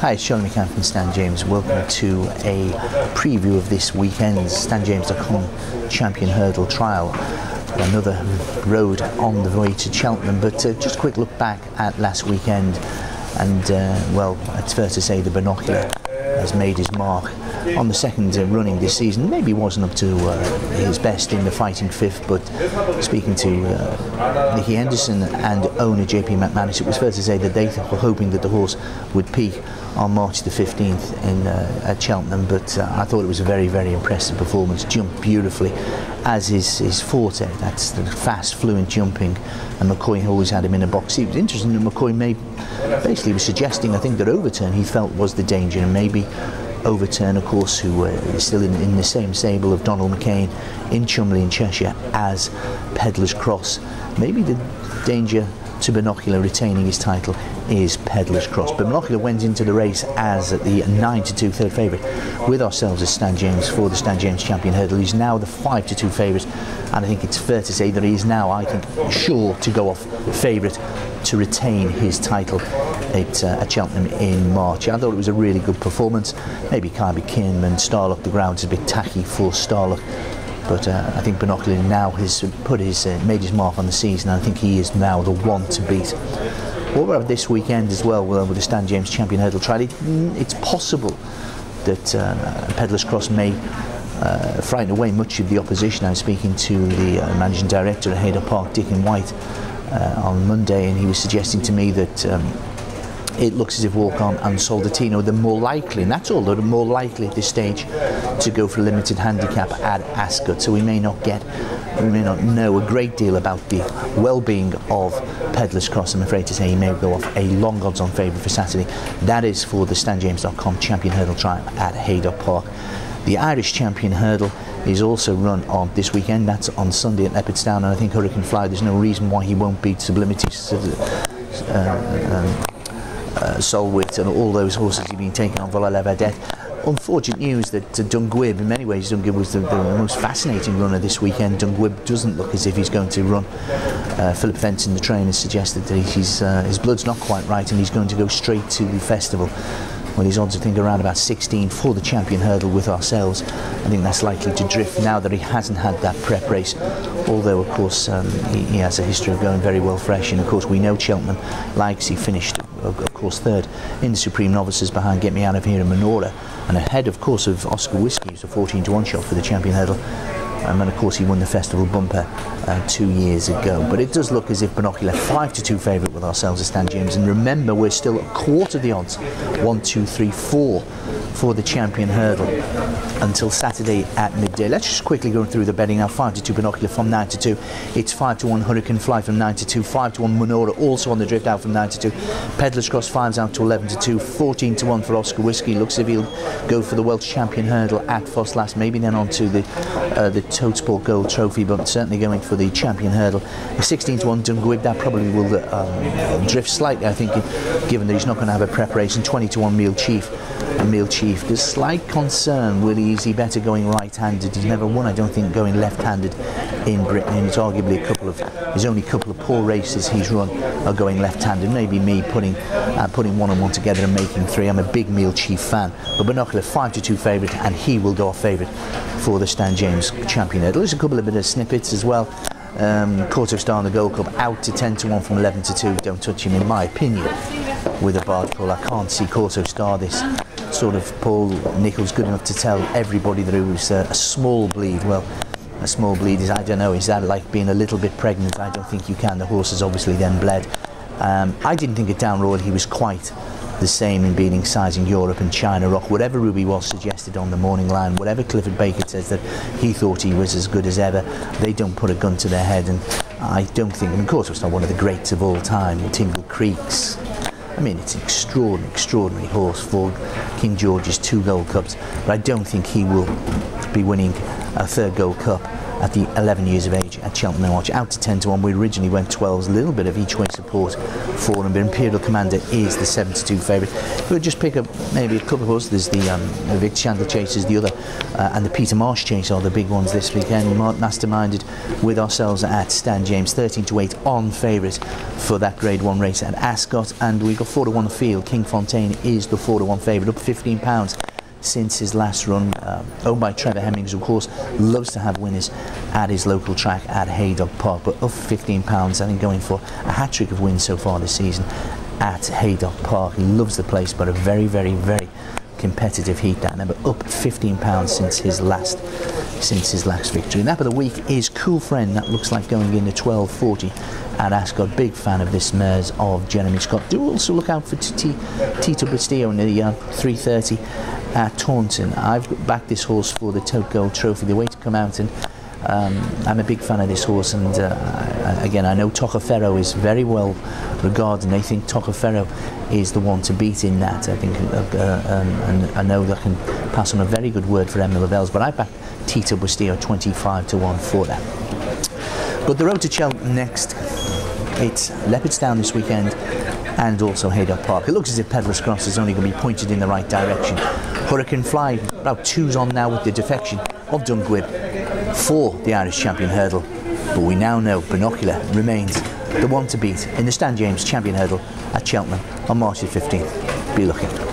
Hi, it's Charlie McCann from Stan James. Welcome to a preview of this weekend's StanJames.com Champion Hurdle Trial. Another road on the way to Cheltenham, but just a quick look back at last weekend, and well, it's fair to say the binocular has made his mark on the second running this season. Maybe wasn't up to his best in the fighting fifth, but speaking to Nicky Henderson and owner JP McManus, it was fair to say that they were hoping that the horse would peak on March the 15th at Cheltenham, but I thought it was a very, very impressive performance. Jumped beautifully, as is his forte. That's the fast, fluent jumping, and McCoy always had him in a box. It was interesting that McCoy basically was suggesting, I think, that Overturn he felt was the danger, and maybe Overturn, of course, who is still in the same stable of Donald McCain in Cholmondeley in Cheshire as Pedlar's Cross. Maybe the danger to Binocular retaining his title is Pedlar's Cross. But Binocular went into the race as the 9-2 third favourite with ourselves as Stan James for the Stan James Champion Hurdle. He's now the 5-2 favourite, and I think it's fair to say that he is now, I think, sure to go off favourite to retain his title at Cheltenham in March. I thought it was a really good performance. Maybe Khyber Kim and Starlock, the ground is a bit tacky for Starlock, but I think Binocular now has made his mark on the season, and I think he is now the one to beat. What about this weekend as well with the Stan James Champion Hurdle Trial? It's possible that Pedlar's Cross may frighten away much of the opposition. I was speaking to the managing director at Haydock Park, Dick and White, on Monday, and he was suggesting to me that it looks as if Walk-On and Soldatino are the more likely, and that's all, they're more likely at this stage to go for a limited handicap at Ascot. So we may not know a great deal about the well-being of Pedlar's Cross. I'm afraid to say he may go off a long odds-on favourite for Saturday. That is for the StanJames.com Champion Hurdle Trial at Haydock Park. The Irish Champion Hurdle is also run on this weekend. That's on Sunday at Leopardstown, and I think Hurricane Fly, there's no reason why he won't beat Sublimity, Solwit and all those horses he's been taking on Vola La Vedette. Unfortunate news that Dunguib, in many ways Dunguib was the most fascinating runner this weekend. Dunguib doesn't look as if he's going to run. Philip Fenton, the trainer, suggested that his blood's not quite right and he's going to go straight to the festival. Well, his odds, I think, around about 16 for the Champion Hurdle with ourselves. I think that's likely to drift now that he hasn't had that prep race, although of course he has a history of going very well fresh, and of course we know Cheltenham likes. He finished of course third in the Supreme Novices behind Get Me Out of Here and Menorah, and ahead of course of Oscar Whiskey, who's a 14-to-1 shot for the Champion Hurdle. And of course he won the Festival Bumper 2 years ago. But it does look as if Binocular 5-2 favourite with ourselves as Stan James. And remember, we're still a quarter the odds, 1, 2, 3, 4 for the Champion Hurdle until Saturday at midday. Let's just quickly go through the betting now. 5-2 Binocular from 9-2. It's 5-1 Hurricane Fly from 9-2. 5-1 Menorah also on the drift out from 9-2. Pedlar's Cross 5's out to 11-2. 14-1 for Oscar Whiskey. Looks as if he'll go for the Welsh Champion Hurdle at Foss Last. Maybe then on to the Totesport Gold Trophy, but certainly going for the Champion Hurdle. 16-1 Dunguib, that probably will drift slightly, I think, given that he's not going to have a preparation. 20-1 Meal Chief. Meal Chief, there's slight concern, is he better going right-handed? He's never won, I don't think, going left-handed in Britain, and it's arguably his only couple of poor races he's run are going left-handed. Maybe me putting one and one together and making three. I'm a big Meal Chief fan, but Binocular 5-2 favourite, and he will go off favourite for the Stan James Champion Hurdle. There's a couple of bit of snippets as well. Court of Star in the Gold Cup out to 10-1 from 11-2. Don't touch him, in my opinion, with a barge pull. I can't see Court of Star this sort of Paul Nicholls good enough to tell everybody that it was a small bleed. Well, a small bleed is, I don't know, is that like being a little bit pregnant? I don't think you can. The horse has obviously then bled. I didn't think at Down Road he was quite the same in beating Sizing Europe and China Rock. Whatever Ruby was suggested on the morning line, whatever Clifford Baker says that he thought he was as good as ever, they don't put a gun to their head. And I don't think, and of course it's not one of the greats of all time, Tingle Creeks. I mean, it's an extraordinary horse for King George's 2 Gold Cups, but I don't think he will be winning a 3rd Gold Cup at the 11 years of age at Cheltenham Watch. Out to 10 to 1. We originally went 12s, a little bit of each way support for him, but Imperial Commander is the 7 to 2 favourite. We'll just pick up maybe a couple of horses. There's the Vic Chandler Chase is the other, and the Peter Marsh Chase are the big ones this weekend. Masterminded with ourselves at Stan James, 13 to 8 on favourite for that Grade 1 race at Ascot, and we got 4 to 1 field. King Fontaine is the 4 to 1 favourite, up £15 since his last run, owned by Trevor Hemmings, who of course loves to have winners at his local track at Haydock Park, but up £15, I think, going for a hat-trick of wins so far this season at Haydock Park. He loves the place, but a very, very, very competitive heat down there, but up £15 since his last victory. And that of the week is Cool Friend. That looks like going into 12.40 at Ascot. Big fan of this mares of Jeremy Scott. Do also look out for Tito Bastillo in the 3:30 at Taunton. I've backed this horse for the Tote Gold Trophy. The way to come out, and I'm a big fan of this horse, and again, I know Toccaferro is very well regarded, and they think Toccaferro is the one to beat in that. I think, and I know that I can pass on a very good word for Emma Lavelles, but I backed Tito Bastillo 25 to 1 for that. But the Road to Cheltenham next. It's Leopardstown this weekend, and also Haydock Park. It looks as if Peddler's Cross is only going to be pointed in the right direction. Hurricane Fly, about 2's on now with the defection of Dungwib for the Irish Champion Hurdle. But we now know Binocular remains the one to beat in the Stan James Champion Hurdle at Cheltenham on March the 15th. Be looking.